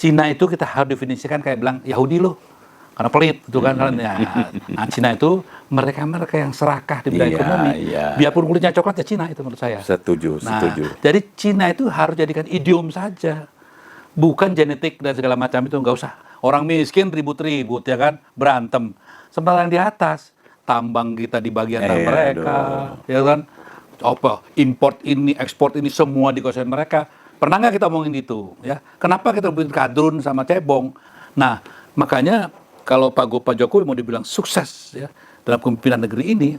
Cina itu kita harus definisikan kayak bilang Yahudi loh, karena pelit itu kan. Ya. Nah, Cina itu mereka yang serakah di bidang ekonomi. Biarpun kulitnya coklat ya Cina itu menurut saya. Setuju. Jadi Cina itu harus jadikan idiom saja, bukan genetik dan segala macam itu nggak usah. Orang miskin ribut-ribut ya kan, berantem. Sementara yang di atas tambang kita dibagi antara mereka, ya kan. Apa import ini, ekspor ini semua dikuasain mereka. Pernah nggak kita omongin itu? Ya, kenapa kita bikin kadrun sama cebong? Nah, makanya kalau Pak Jokowi mau dibilang sukses ya dalam kepemimpinan negeri ini,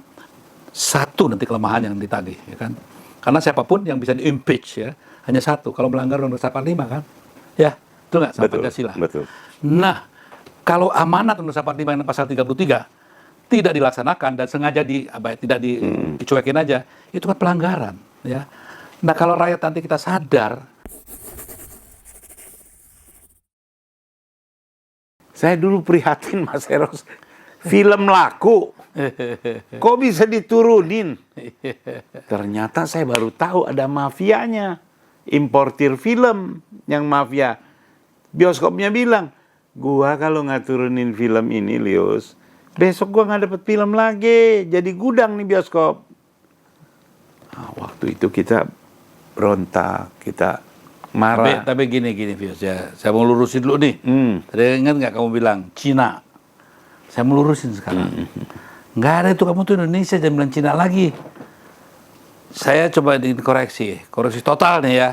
satu nanti kelemahan yang ditagih, ya kan? Karena siapapun yang bisa di-impeach ya hanya satu, kalau melanggar Undang-Undang 45 kan, ya itu nggak sama Pancasila. Betul. Nah, kalau amanat Undang-Undang 45 yang pasal 33 tidak dilaksanakan dan sengaja tidak dicuekin aja, itu kan pelanggaran, ya. Nah, kalau rakyat nanti kita sadar, saya dulu prihatin Mas Eros, film laku, kok bisa diturunin? Ternyata saya baru tahu ada mafianya, importir film yang mafia. Bioskopnya bilang, gua kalau nggak turunin film ini, Lius, besok gua nggak dapet film lagi, jadi gudang nih bioskop. Nah, waktu itu kita berontak, kita marah. Tapi gini Fios ya, saya mau lurusin dulu nih. Tadi ingat nggak kamu bilang Cina? Saya mau lurusin sekarang. Nggak ada itu, kamu tuh Indonesia, jangan bilang Cina lagi. Saya coba koreksi total nih ya.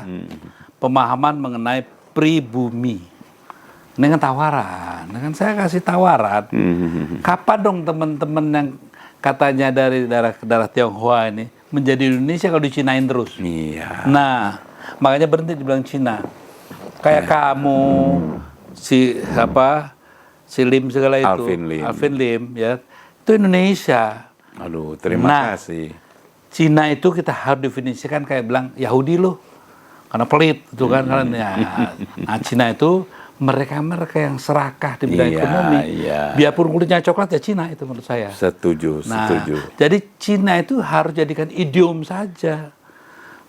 Pemahaman mengenai pribumi. Ini kan tawaran, kan saya kasih tawaran. Kapan dong teman-teman yang katanya dari daerah Tionghoa ini menjadi Indonesia kalau dicinain terus? Iya. Nah, makanya berhenti dibilang Cina. Kayak kamu, si Lim segala itu, Alvin Lim, ya, itu Indonesia. Aduh, terima kasih. Cina itu kita harus definisikan kayak bilang Yahudi loh, karena pelit itu kan. Nah, Cina itu mereka yang serakah di bidang ekonomi. Biarpun kulitnya coklat ya Cina itu menurut saya. Setuju. Jadi Cina itu harus jadikan idiom saja,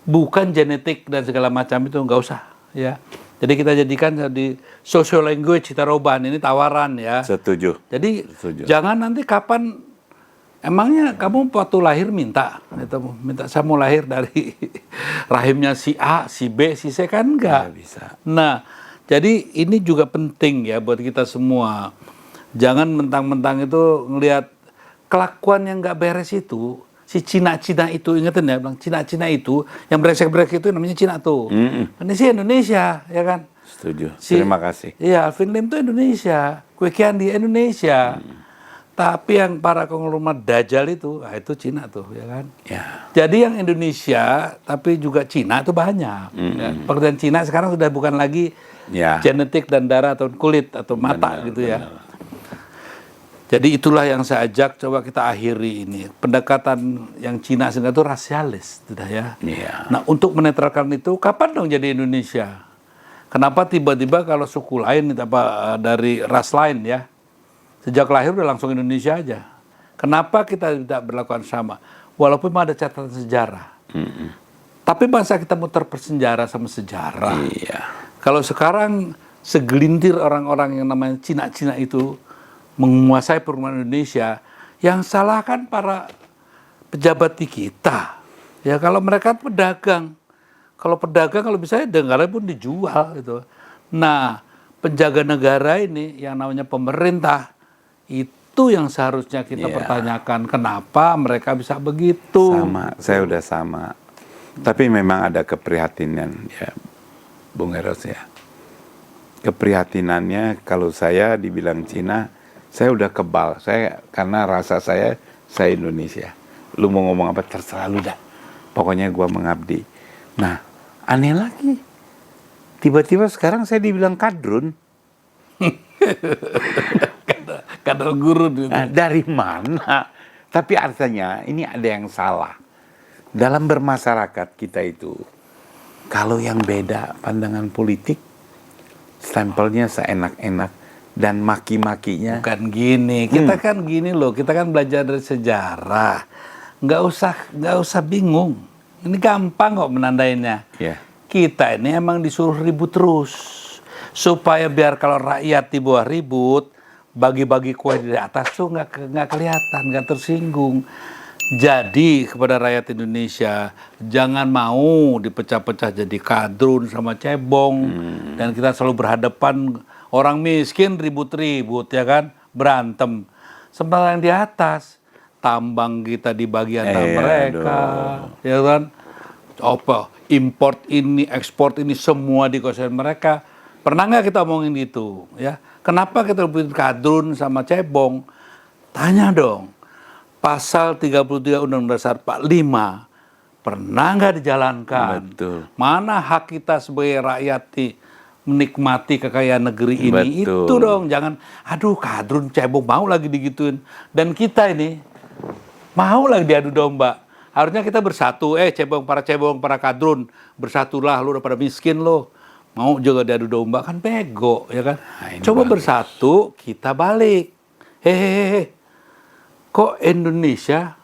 bukan genetik dan segala macam itu nggak usah ya. Jadi kita jadikan di social language kita roban, ini tawaran ya. Setuju. Jadi jangan nanti kapan, emangnya kamu waktu lahir minta saya mau lahir dari rahimnya si A, si B, si C, kan enggak bisa. Nah, jadi ini juga penting ya buat kita semua. Jangan mentang-mentang itu ngelihat kelakuan yang nggak beres itu. Si Cina itu, ingetin ya, bilang Cina itu, yang brengsek-brengsek itu namanya Cina tuh. Ini sih Indonesia, ya kan? Setuju, terima kasih. Iya, Alvin Lim itu Indonesia, Kue Kian di Indonesia. Tapi yang para konglomerat Dajjal itu Cina tuh, ya kan? Ya. Jadi yang Indonesia, tapi juga Cina itu banyak. Ya. Pekerjaan Cina sekarang sudah bukan lagi genetik dan darah atau kulit atau mata gitu ya. Jadi itulah yang saya ajak, coba kita akhiri ini. Pendekatan yang Cina sehingga itu rasialis, sudah ya. Nah, untuk menetralkan itu, kapan dong jadi Indonesia? Kenapa tiba-tiba kalau suku lain, dari ras lain ya, sejak lahir udah langsung Indonesia aja? Kenapa kita tidak berlakukan sama? Walaupun ada catatan sejarah. Tapi bangsa kita mau terpersenjara sama sejarah. Kalau sekarang segelintir orang-orang yang namanya Cina itu menguasai perumahan Indonesia, yang salah kan para pejabat di kita. Ya kalau mereka pedagang, kalau bisa negaranya pun dijual gitu. Nah, penjaga negara ini yang namanya pemerintah, itu yang seharusnya kita pertanyakan, kenapa mereka bisa begitu. Saya udah sama. Tapi memang ada keprihatinan ya, Bung Eros ya. Keprihatinannya kalau saya dibilang Cina, saya udah kebal. Karena rasa saya Indonesia. Lu mau ngomong apa terserah lu dah. Pokoknya gua mengabdi. Nah, aneh lagi. Tiba-tiba sekarang saya dibilang kadrun. Kadal guru. Nah, dari mana? Tapi artinya ini ada yang salah. Dalam bermasyarakat kita itu, kalau yang beda pandangan politik, stempelnya seenak-enak. Dan maki-makinya bukan gini, kita kan gini loh, kita kan belajar dari sejarah, nggak usah bingung, ini gampang kok menandainya. Kita ini emang disuruh ribut terus, supaya biar kalau rakyat di bawah ribut, bagi-bagi kue di atas tuh nggak kelihatan, nggak tersinggung. Jadi kepada rakyat Indonesia, jangan mau dipecah-pecah jadi kadrun sama cebong, dan kita selalu berhadapan orang miskin ribut-ribut ya kan, berantem. Sementara yang di atas, tambang kita di bagian mereka, ya kan, apa import ini, ekspor ini semua dikuasain mereka. Pernah nggak kita omongin gitu, ya? Kenapa kita lebih kadrun sama cebong? Tanya dong. Pasal 33 Undang-Undang Dasar 45 pernah nggak dijalankan? Betul. Mana hak kita sebagai rakyat menikmati kekayaan negeri ini? Betul. Itu dong, jangan aduh kadrun cebong mau lagi digituin. Dan kita ini mau lagi diadu domba. Harusnya kita bersatu, cebong, para kadrun, bersatulah, lu udah pada miskin lo. Mau juga diadu domba kan bego, ya kan? Coba bersatu, kita balik. Hehehe. Kok Indonesia,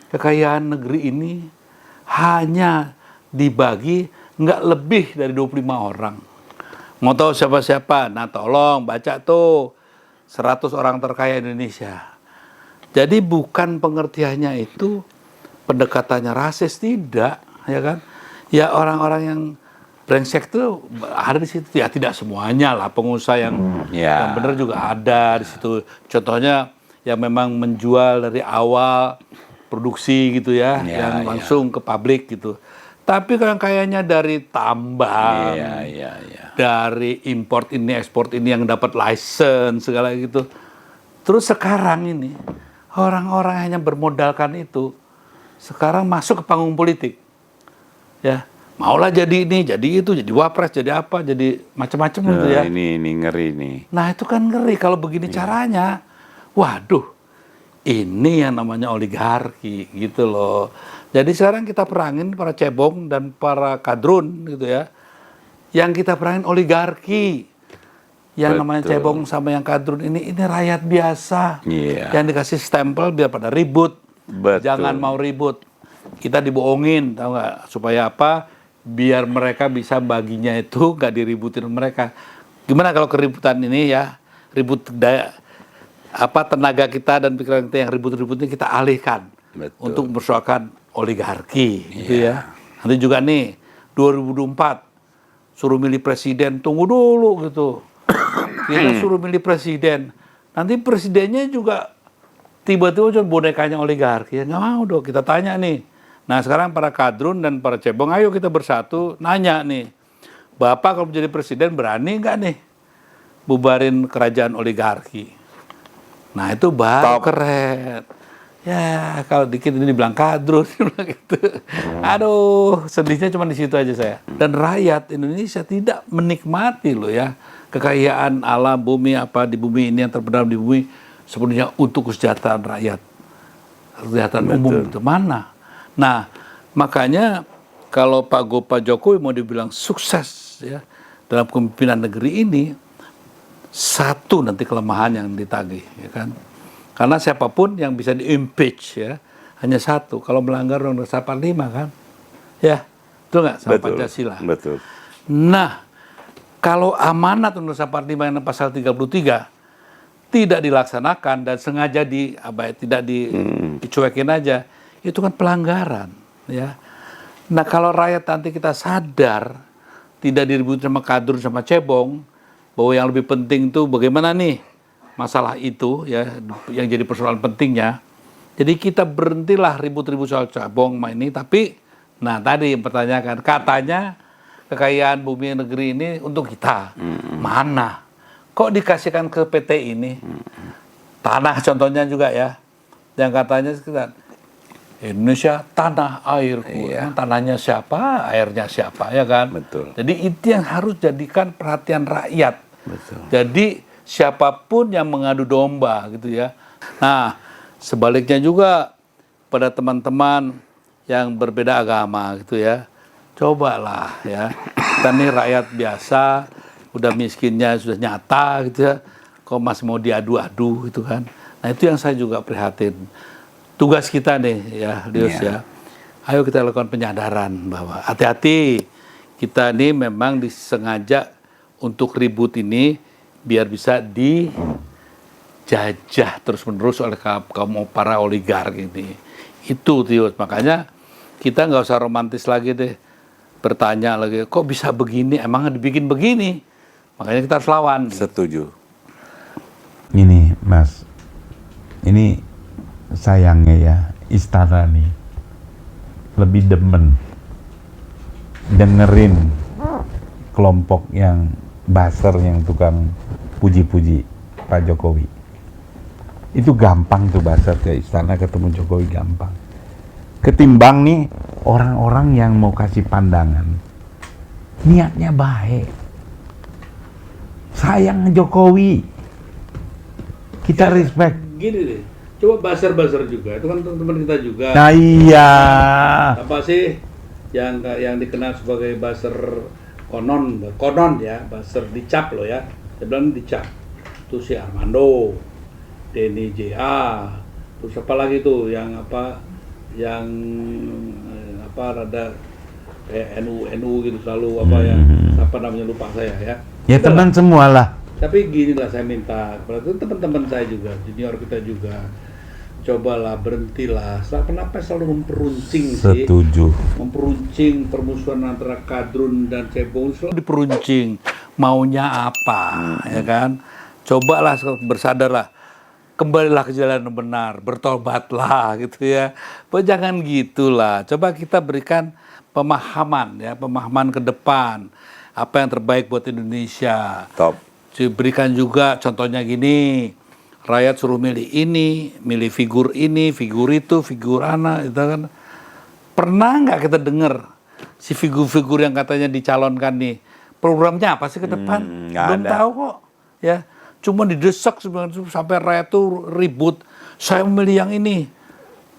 kekayaan negeri ini hanya dibagi nggak lebih dari 25 orang. Mau tahu siapa-siapa? Nah tolong baca tuh 100 orang terkaya Indonesia. Jadi bukan pengertiannya itu pendekatannya rasis, tidak, ya kan? Ya orang-orang yang brengsek itu ada di situ, ya tidak semuanya lah, pengusaha yang benar juga ada di situ. Contohnya yang memang menjual dari awal produksi gitu ya, yang langsung ke pabrik gitu. Tapi kalau yang kayaknya dari tambang, dari import ini, ekspor ini yang dapat license segala gitu. Terus sekarang ini orang-orang hanya bermodalkan itu, sekarang masuk ke panggung politik, ya. Maulah jadi ini, jadi itu, jadi wapres, jadi apa, jadi macam-macam gitu ya. Ini ngeri nih. Nah itu kan ngeri kalau begini caranya. Waduh, ini yang namanya oligarki gitu loh. Jadi sekarang kita perangin para cebong dan para kadrun gitu ya. Yang kita perangin oligarki. Yang namanya cebong sama yang kadrun ini rakyat biasa. Yang dikasih stempel biar pada ribut. Jangan mau ribut. Kita dibohongin, tahu nggak? Supaya apa? Biar mereka bisa baginya itu nggak diributin mereka. Gimana kalau keributan ini ya, ribut tenaga kita dan pikiran kita yang ribut-ributnya kita alihkan untuk mempersoalkan oligarki, gitu ya. Nanti juga nih 2024 suruh milih presiden, tunggu dulu gitu. Kita suruh milih presiden, nanti presidennya juga tiba-tiba cuma bonekanya oligarki, ya nggak mau dong. Kita tanya nih. Nah sekarang para kadrun dan para cebong, ayo kita bersatu nanya nih, Bapak kalau menjadi presiden berani nggak nih bubarin kerajaan oligarki? Nah itu baru keren. Ya kalau dikit ini dibilang kadrun gitu. Aduh, sedihnya cuma di situ aja saya. Dan rakyat Indonesia tidak menikmati loh ya kekayaan alam bumi apa di bumi ini yang terpendam di bumi sepenuhnya untuk kesejahteraan rakyat, kesejahteraan umum itu mana? Nah makanya kalau Pak Jokowi mau dibilang sukses ya dalam kepemimpinan negeri ini, satu nanti kelemahan yang ditagih, ya kan? Karena siapapun yang bisa di-impeach ya hanya satu, kalau melanggar Undang-Undang 45 kan, ya, betul nggak? Sama Pancasila. Betul. Nah, kalau amanat Undang-Undang 45 yang pasal 33 tidak dilaksanakan dan sengaja tidak dicuekin aja, itu kan pelanggaran, ya. Nah, kalau rakyat nanti kita sadar tidak diributin sama kadrun sama cebong, bahwa yang lebih penting tuh bagaimana nih masalah itu ya yang jadi persoalan pentingnya. Jadi kita berhentilah ribut-ribut soal cebong ini, tapi nah tadi yang pertanyakan katanya kekayaan bumi negeri ini untuk kita. Mana? Kok dikasihkan ke PT ini? Tanah contohnya juga ya. Yang katanya Indonesia tanah airku. Tanahnya siapa, airnya siapa, ya kan? Betul. Jadi itu yang harus jadikan perhatian rakyat. Betul. Jadi siapapun yang mengadu domba gitu ya. Nah, sebaliknya juga pada teman-teman yang berbeda agama gitu ya. Cobalah ya. Kita nih rakyat biasa, udah miskinnya sudah nyata gitu ya. Kok masih mau diadu-adu gitu kan. Nah, itu yang saya juga prihatin. Tugas kita nih ya, Dios ya. Ayo kita lakukan penyadaran bahwa hati-hati, kita ini memang disengaja untuk ribut ini biar bisa dijajah terus-menerus oleh kaum para oligark ini. Itu Tius, makanya kita nggak usah romantis lagi deh, bertanya lagi, kok bisa begini, emang dibikin begini, makanya kita harus lawan. Setuju. Ini Mas, ini sayangnya ya, istana nih lebih demen dengerin kelompok yang buzzer, yang tukang puji-puji Pak Jokowi. Itu gampang tuh buzzer ke istana ketemu Jokowi, gampang. Ketimbang nih orang-orang yang mau kasih pandangan, niatnya baik, sayang Jokowi, kita respect. Gini deh, coba buzzer juga, itu kan teman-teman kita juga. Nah iya. Apa sih yang dikenal sebagai buzzer konon ya, buzzer dicap loh ya, saya bilang dicap. Itu si Armando, Denny JA, terus apa lagi tuh yang rada kayak NU gitu selalu yang apa namanya lupa saya ya. Ya teman semua lah. Tapi gini lah, saya minta kepada teman-teman saya juga, junior kita juga, cobalah berhentilah. Kenapa selalu memperuncing sih? Setuju. Memperuncing permusuhan antara kadrun dan cebong, selalu diperuncing. Maunya apa, ya kan? Cobalah bersadarlah. Kembalilah ke jalan yang benar, bertobatlah gitu ya. Jangan gitulah. Coba kita berikan pemahaman ya, pemahaman ke depan. Apa yang terbaik buat Indonesia. Top. Berikan juga contohnya gini, rakyat suruh milih ini, milih figur ini, figur itu, figur ana, itu kan. Pernah nggak kita dengar si figur-figur yang katanya dicalonkan nih, programnya apa sih ke depan? Belum tahu kok, ya. Cuma didesak sampai rakyat tuh ribut, saya memilih yang ini.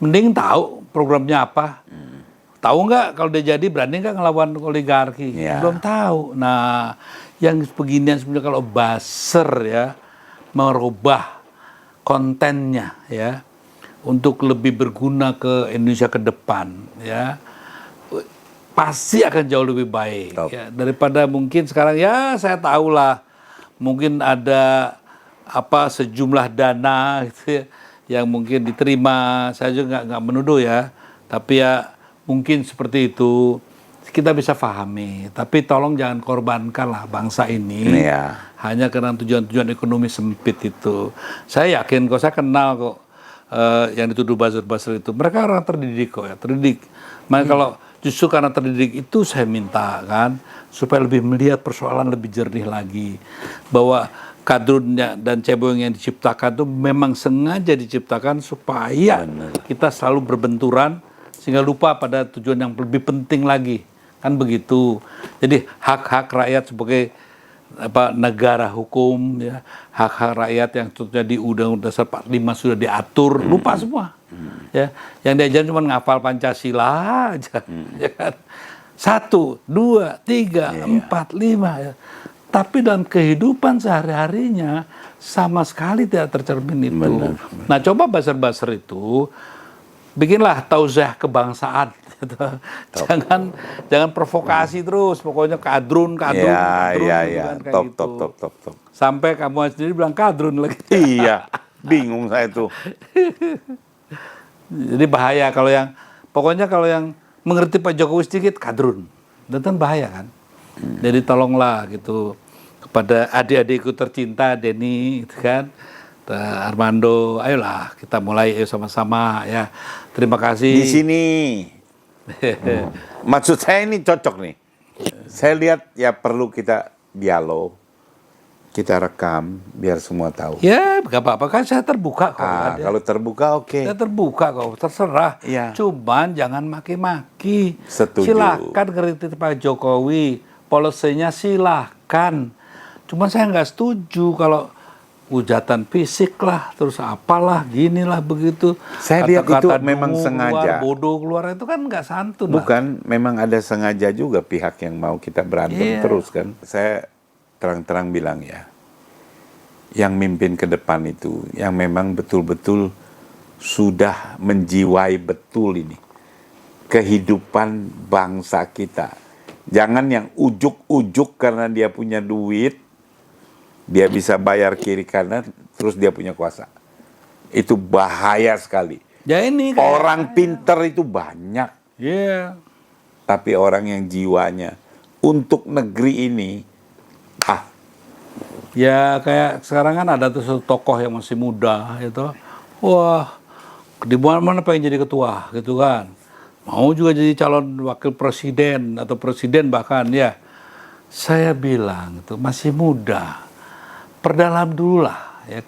Mending tahu programnya apa. Tahu nggak kalau dia jadi, berani nggak ngelawan oligarki? Belum tahu. Nah, yang beginian sebenarnya kalau buzzer ya, merubah kontennya ya, untuk lebih berguna ke Indonesia ke depan ya, pasti akan jauh lebih baik ya, daripada mungkin sekarang ya. Saya tahulah mungkin ada sejumlah dana gitu ya, yang mungkin diterima. Saya juga nggak menuduh ya, tapi ya mungkin seperti itu, kita bisa pahami. Tapi tolong jangan korbankanlah bangsa ini hanya karena tujuan-tujuan ekonomi sempit itu. Saya yakin kok, saya kenal kok yang dituduh buzzer-buzzer itu, mereka orang terdidik kok ya, terdidik. Maka kalau justru karena terdidik itu saya minta kan, supaya lebih melihat persoalan lebih jernih lagi, bahwa kadrunnya dan cebong yang diciptakan itu memang sengaja diciptakan supaya kita selalu berbenturan sehingga lupa pada tujuan yang lebih penting lagi, kan begitu. Jadi hak-hak rakyat sebagai negara hukum ya, hak-hak rakyat yang tentunya di Undang-Undang Dasar 45 sudah diatur, lupa semua. Ya, yang diajarin cuma ngafal Pancasila aja, ya kan. 1, 2, 3, 4, 5 ya. Tapi dalam kehidupan sehari-harinya sama sekali tidak tercermin itu. Nah, coba buzzer-buzzer itu bikinlah tausiah kebangsaan. Gitu. Jangan provokasi terus, pokoknya kadrun. Iya. Top. Sampai kamu sendiri bilang kadrun lagi. Iya, bingung saya tuh. Jadi bahaya kalau yang mengerti Pak Jokowi sedikit kadrun, dan kan bahaya kan. Jadi tolonglah gitu kepada adik-adikku tercinta, Denny, gitu kan, Armando, ayolah kita mulai sama-sama ya. Terima kasih. Di sini, maksud saya ini cocok nih. Saya lihat ya perlu kita dialog, kita rekam biar semua tahu. Ya, nggak apa-apa kan, saya terbuka kok. Kalau terbuka oke. Saya terbuka kok, terserah. Ya. Cuman jangan maki-maki. Setuju. Silakan kritik Pak Jokowi, polisinya silakan. Cuman saya nggak setuju kalau hujatan fisik lah, terus apalah, ginilah begitu. Saya lihat itu memang sengaja. Bodoh keluar itu kan nggak santun. Bukan, memang ada sengaja juga pihak yang mau kita berantem terus kan. Saya terang-terang bilang ya, yang mimpin ke depan itu, yang memang betul-betul sudah menjiwai betul ini kehidupan bangsa kita, Jangan yang ujuk-ujuk karena dia punya duit, dia bisa bayar kiri kanan, terus dia punya kuasa. Itu bahaya sekali. Ya ini kayak, Orang pinter itu banyak. Iya. Tapi orang yang jiwanya untuk negeri ini, Ya kayak sekarang kan ada tuh satu tokoh yang masih muda itu, wah di mana pengen jadi ketua gitu kan, mau juga jadi calon wakil presiden atau presiden bahkan ya. Saya bilang itu masih muda, perdalam dulu lah ya,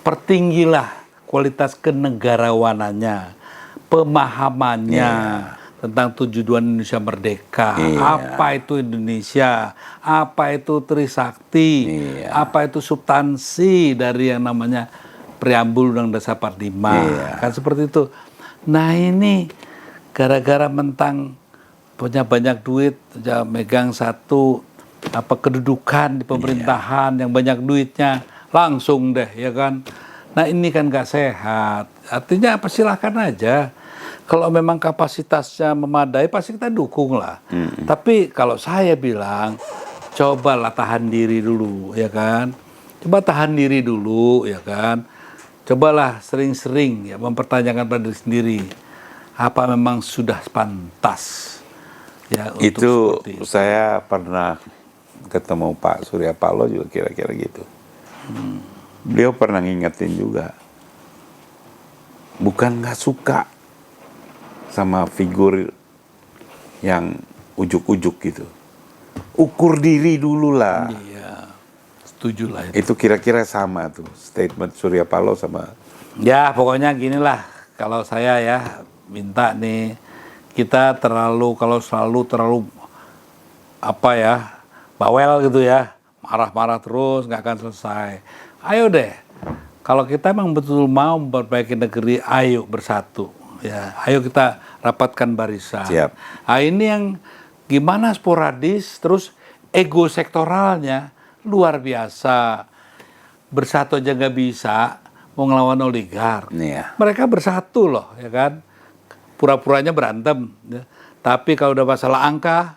pertinggilah kualitas kenegarawanannya, pemahamannya. Tentang tujuan Indonesia merdeka, apa itu Indonesia, apa itu Trisakti, apa itu substansi dari yang namanya preambul Undang-Undang Dasar 45, kan seperti itu. Nah ini gara-gara mentang punya banyak duit, megang satu kedudukan di pemerintahan yang banyak duitnya, langsung deh ya kan. Nah ini kan gak sehat. Artinya apa, silahkan aja. Kalau memang kapasitasnya memadai pasti kita dukung lah. Tapi kalau saya bilang cobalah tahan diri dulu ya kan. Coba tahan diri dulu ya kan. Cobalah sering-sering ya mempertanyakan pada diri sendiri. Apa memang sudah pantas ya untuk itu itu. Saya pernah ketemu Pak Surya Paloh juga kira-kira gitu. Beliau pernah ngingetin juga. Bukan nggak suka sama figur yang ujuk-ujuk gitu. Ukur diri dulu lah. Iya, setuju lah itu. Itu kira-kira sama tuh statement Surya Paloh sama. Ya pokoknya ginilah, kalau saya ya minta nih, kita kalau selalu terlalu bawel gitu ya, marah-marah terus nggak akan selesai. Ayo deh, kalau kita memang betul mau memperbaiki negeri, ayo bersatu. Ya, ayo kita rapatkan barisan. Siap. Nah, ini yang gimana sporadis, terus ego sektoralnya luar biasa. Bersatu aja nggak bisa, mau ngelawan oligark. Mereka bersatu loh, ya kan? Pura-puranya berantem. Ya. Tapi kalau udah masalah angka,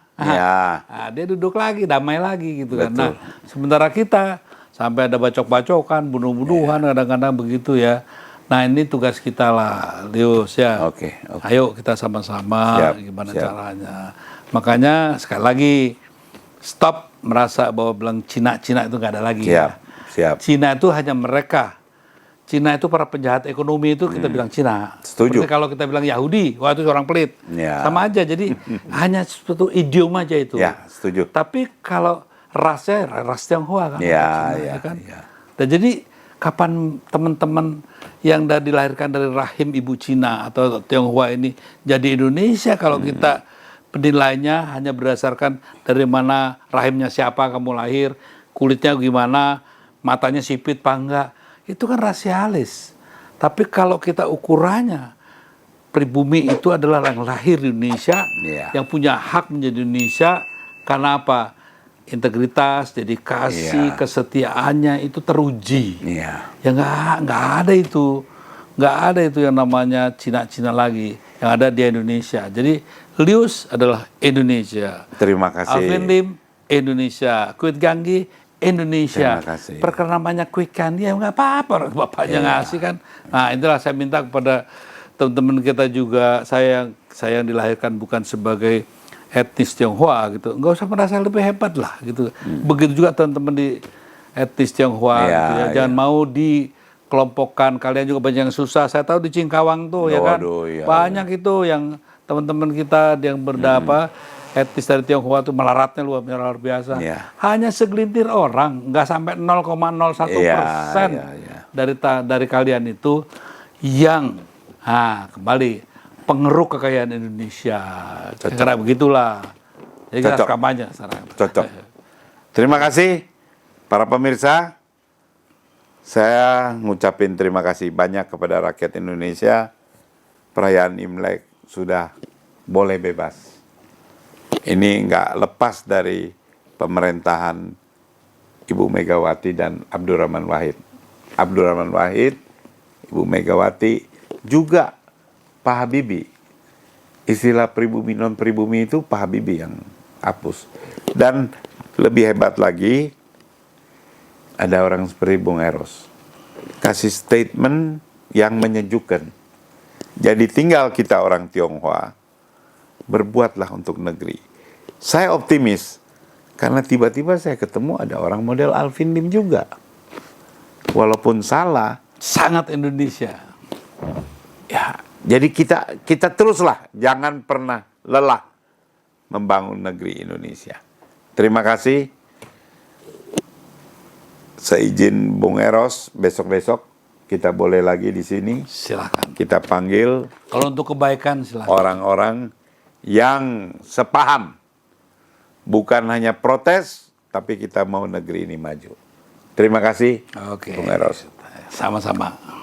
dia duduk lagi, damai lagi gitu kan. Nah, sementara kita sampai ada bacok-bacokan, bunuh-bunuhan kadang-kadang begitu ya. Nah ini tugas kita lah, Lius ya. Oke. Ayo kita sama-sama gimana caranya. Makanya sekali lagi stop merasa bahwa bilang Cina itu nggak ada lagi. Siap. Cina itu hanya mereka. Cina itu para penjahat ekonomi itu kita bilang Cina. Setuju. Seperti kalau kita bilang Yahudi, wah itu orang pelit. Sama aja. Jadi hanya suatu idiom aja itu. Ya, setuju. Tapi kalau rasnya ras Tionghoa kan. Kan? Dan jadi kapan teman-teman yang dilahirkan dari rahim ibu Cina atau Tionghoa ini jadi Indonesia kalau kita penilainya hanya berdasarkan dari mana rahimnya siapa kamu lahir, kulitnya gimana, matanya sipit apa enggak, itu kan rasialis. Tapi kalau kita ukurannya pribumi itu adalah yang lahir di Indonesia, yang punya hak menjadi Indonesia, karena apa? Integritas, dedikasi, kesetiaannya itu teruji. Ya nggak ada itu yang namanya Cina lagi. Yang ada di Indonesia. Jadi Lius adalah Indonesia. Terima kasih. Alvin Lim Indonesia. Kuit Ganggi Indonesia. Terima kasih. Perkara namanya Kuit Ganggi ya nggak apa-apa, bapaknya ngasih kan. Nah itulah saya minta kepada teman-teman kita juga, saya yang dilahirkan bukan sebagai etnis Tionghoa gitu, nggak usah merasa lebih hebat lah gitu. Begitu juga teman-teman di etnis Tionghoa gitu ya. Jangan mau dikelompokkan, kalian juga banyak yang susah. Saya tahu di Cingkawang tuh ya kan, banyak itu yang teman-teman kita yang etnis dari Tionghoa tuh melaratnya luar biasa. Hanya segelintir orang, nggak sampai 0,01% dari kalian itu yang kembali pengeruk kekayaan Indonesia. Kira begitulah. Jadi kita kampanye sekarang. Cocok. Terima kasih para pemirsa. Saya ngucapin terima kasih banyak kepada rakyat Indonesia. Perayaan Imlek sudah boleh bebas. Ini nggak lepas dari pemerintahan Ibu Megawati dan Abdurrahman Wahid. Abdurrahman Wahid, Ibu Megawati, juga Pak Habibie. Istilah pribumi non pribumi itu Pak Habibie yang hapus. Dan lebih hebat lagi, ada orang seperti Bung Eros kasih statement yang menyejukkan. Jadi tinggal kita orang Tionghoa berbuatlah untuk negeri. Saya optimis karena tiba-tiba saya ketemu ada orang model Alvin Lim juga. Walaupun salah, sangat Indonesia. Ya, jadi kita teruslah, jangan pernah lelah membangun negeri Indonesia. Terima kasih. Saya izin Bung Eros, besok-besok kita boleh lagi di sini. Silakan. Kita panggil Kalau untuk kebaikan silakan. orang-orang yang sepaham. Bukan hanya protes, tapi kita mau negeri ini maju. Terima kasih, Oke. Bung Eros. Sama-sama.